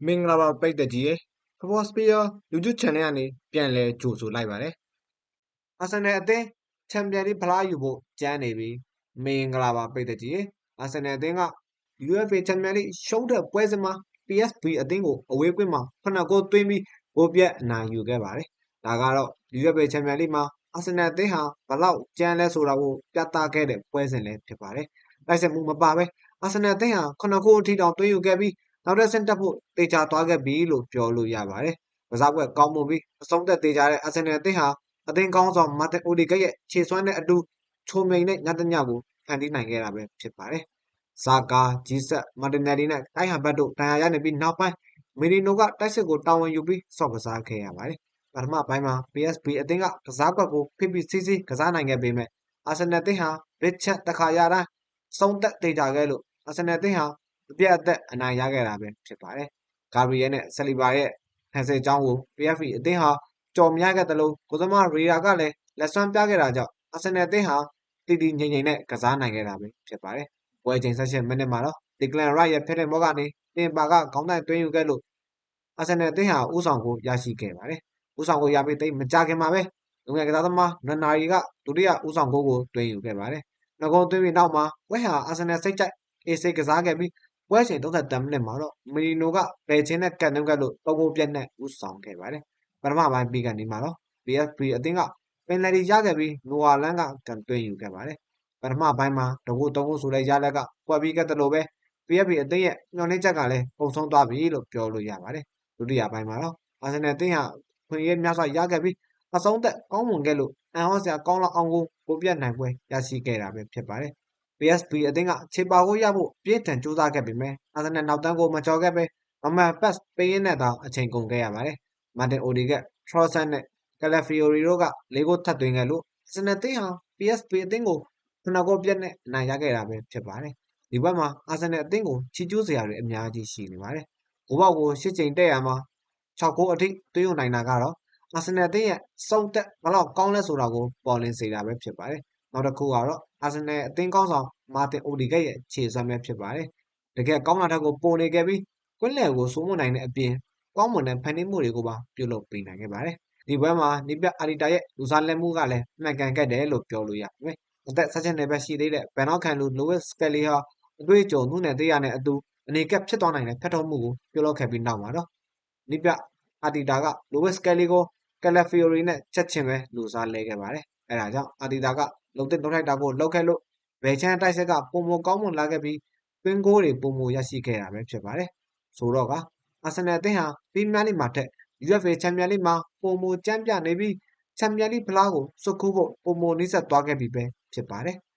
မင်္ဂလာပါပိတ်သက်ကြီးရေဖဘော့စပီယာ YouTube channel ကနေပြန်လဲကြိုဆိုလိုက်ပါတယ်အာဆင်နယ်အသင်းချန်ပီယံလိဖလားယူဖို့ကြမ်းနေပြီမင်္ဂလာပါပိတ်သက်ကြီးရေအာဆင်နယ်အသင်းက UEFA ချန်ပီယံလိရှုံးတဲ့ပွဲစဉ်မှာ PSV အသင်းကိုအဝေးကွင်းမှာ9ဂိုးသွင်းပြီးဂိုးပြတ်အနိုင်ယူခဲ့ပါတယ်ဒါကတော့ UEFA ချန်ပီယံလိမှာအာဆင်နယ်အသင်းဟာဘလောက်ကြမ်းလဲဆိုတာကိုပြသခဲ့တဲ့ပွဲစဉ်လည်းဖြစ်ပါတယ်တိုက်စစ်မှုမပါဘဲအာဆင်နယ်အသင်းဟာ9ဂိုးအထိတောင်သွင်းယူခဲ့ပြီးနောက်တဲ့ဆင့်တက်ဖို့တေချာသွားခဲ့ပြီလို့ပြောလို့ရပါတယ်။ကစားပွဲကောင်းမွန်ပြီးအဆုံးသက်တေချာတဲ့အာဆင်နယ်အသင်းဟာအသင်းကောင်းဆောင်မာတင်အိုဒီဂက်ရဲ့ခြေစွမ်းတဲ့အတူချုံမြိန်နဲ့ညတညကိုဖန်တီးနိုင်ခဲ့တာပဲဖြစ်ပါတယ်။ဇာကာဂျီဆက်မာတင်နယ်ဒီနဲ့တိုင်းဟန်ဘတ်တို့တန်ရာရနေပြီးနောက်ပိုင်းမီရီနိုကတိုက်စစ်ကိုတာဝန်ယူပြီးဆော့ကစားခဲ့ရပါတယ်။ပထမပိုင်းမှာ PSV အသင်းကကစားကွက်ကိုဖိဖိစီးစီးကစားနိုင်ခဲ့ပေမဲ့အာဆင်နယ်အသင်းဟာရစ်ချက်တခါရတိုင်းဆုံးသက်တေချာခဲ့လို့အာဆင်နယ်အသင်းဟာအပြတ်အသက်အနိုင်ရခဲ့တာပဲဖြစ်ပါတယ်။ဂါဘရီယယ်နဲ့ဆလီဘာရဲ့ဖန်ဆယ်ကြောင်းကို PSV အသင်းဟာကြော်မြခဲ့တယ်လို့ကိုသမားရီယာကလည်းလက်စွမ်းပြခဲ့တာကြောင့်အာဆင်နယ်အသင်းဟာတည်တည်ငြိမ်ငြိမ်နဲ့ကစားနိုင်ခဲ့တာပဲဖြစ်ပါတယ်။ပွဲချိန်18မိနစ်မှာတော့ဒီကလန်ရိုက်ရဲ့ဖက်တဲ့ဘောကနေတင်ပါကခေါင်းတိုင်သွင်းယူခဲ့လို့အာဆင်နယ်အသင်းဟာဥဆောင်ကိုရရှိခဲ့ပါတယ်။ဥဆောင်ကိုရပြီးသိမကြခင်မှာပဲလူငယ်ကစားသမားနနာရီကဒုတိယဥဆောင်ကိုသွင်းယူခဲ့ပါတယ်။နောက်ကုန်သွင်းပြီးနောက်မှာဝက်ဟာအာဆင်နယ်စိတ်ကြိုက်အေးစိတ်ကစားခဲ့ပြီးပွဲချိန်33မိနစ်မှာတော့မီရီနိုကပယ်ချင်းနဲ့ကန်နှုတ်ကလို့3ဂိုးပြတ်နဲ့ဥဆောင်ခဲ့ပါတယ်။ပထမပိုင်းပြီးကနေမှာတော့ PSV အသင်းကပင်နယ်တီရခဲ့ပြီးနိုဝါလန်ကကန်သွင်းယူခဲ့ပါတယ်။ပထမပိုင်းမှာ3ဂိုးဆိုတဲ့ရလက်ကကွက်ပြီးခဲ့တယ်လို့ပဲ PSV အသင်းရဲ့ညှော်နှင်းချက်ကလည်းပုံဆုံးသွားပြီလို့ပြောလို့ရပါတယ်။ဒုတိယပိုင်းမှာတော့အာဆင်နယ်အသင်းဟာခွင့်ရများစွာရခဲ့ပြီးအဆုံးသက်ကောင်းမွန်ခဲ့လို့အန်ဟော့စရာကောင်းလောက်အောင်ကိုပြတ်နိုင်ပွဲရရှိခဲ့တာပဲဖြစ်ပါတယ်။ PSV အသင်းကခြေပါကိုရဖို့ပြင်းထန်ကြိုးစားခဲ့ပေမဲ့အာဆင်နယ်နောက်တန်းကိုမကျော်ခဲ့ပဲမမန်ပတ်ပေးရင်းနဲ့သာအချိန်ကုန်ခဲ့ရပါတယ်။မာတင်အိုဒီကထရော့ဆန်နဲ့ကယ်လဖီယိုရီတို့က၄ဂိုးထပ်သွင်းခဲ့လို့အာဆင်နယ်အသင်းဟာ PSV အသင်းကို9ဂိုးပြတ်နဲ့အနိုင်ရခဲ့တာပဲဖြစ်ပါတယ်။ဒီဘက်မှာအာဆင်နယ်အသင်းကိုချီကျူးစရာတွေအများကြီးရှိနေပါတယ်။ဂိုးပေါက်ကို၈ချိန်တက်ရမှာ6ဂိုးအထိသွင်းယူနိုင်တာကတော့အာဆင်နယ်အသင်းရဲ့စုံတက်ဘလောက်ကောင်းလဲဆိုတာကိုပေါ်လင်းစေတာပဲဖြစ်ပါတယ်။နောက်တစ်ခုကတော့အာဆင်နယ်အသင်းကောင်းဆောင်မာတင်အိုဒီဂက်ရဲ့ခြေစွမ်းပဲဖြစ်ပါတယ်။တကယ်ကောင်းလာတဲ့ကိုပုံနေခဲ့ပြီးကွင်းလယ်ကိုစိုးမနိုင်တဲ့အပြင်ကောင်းမွန်တဲ့ဖန်တီးမှုတွေကိုပါပြုလုပ်ပေးနိုင်ခဲ့ပါတယ်။ဒီပွဲမှာနိပြအာဒီတာရဲ့လူစားလက်မှုကလည်းမှန်ကန်ခဲ့တယ်လို့ပြောလို့ရပါတယ်။အသက်16နှစ်ပဲရှိသေးတဲ့ဘန်နောက်ခံလူလိုဝစ်စကယ်လီဟာအတွေ့အကြုံသူ့နယ်သေးရနဲ့အတူအနေကက်ဖြစ်သွားနိုင်တဲ့ဖက်ထုံးမှုကိုပြုလုပ်ခဲ့ပြီးနောက်မှာတော့နိပြအာဒီတာကလိုဝစ်စကယ်လီကိုကယ်လဖီယိုရီနဲ့ချက်ချင်းပဲလူစားလဲခဲ့ပါတယ်။အဲဒါကြောင့်အာဒီတာကလုံတဲ့လုံထိုက်တာကိုလောက်ခဲ့လို့ဘယ်ချမ်းတိုက်ဆက်ကပုံမကောင်းမွန်လာခဲ့ပြီးတွင်းကိုတွေပုံမရရှိခဲ့တာပဲဖြစ်ပါတယ်။ဆိုတော့ကအာဆင်နယ်အသင်းဟာပရီးမီးယားလိမှာထက် UEFA ချန်ပီယံလိမှာပုံမကျမ်းပြနေပြီးချန်ပီယံလိဖလားကိုစွတ်ကူးဖို့ပုံမနှိစက်သွားခဲ့ပြီပဲဖြစ်ပါတယ်။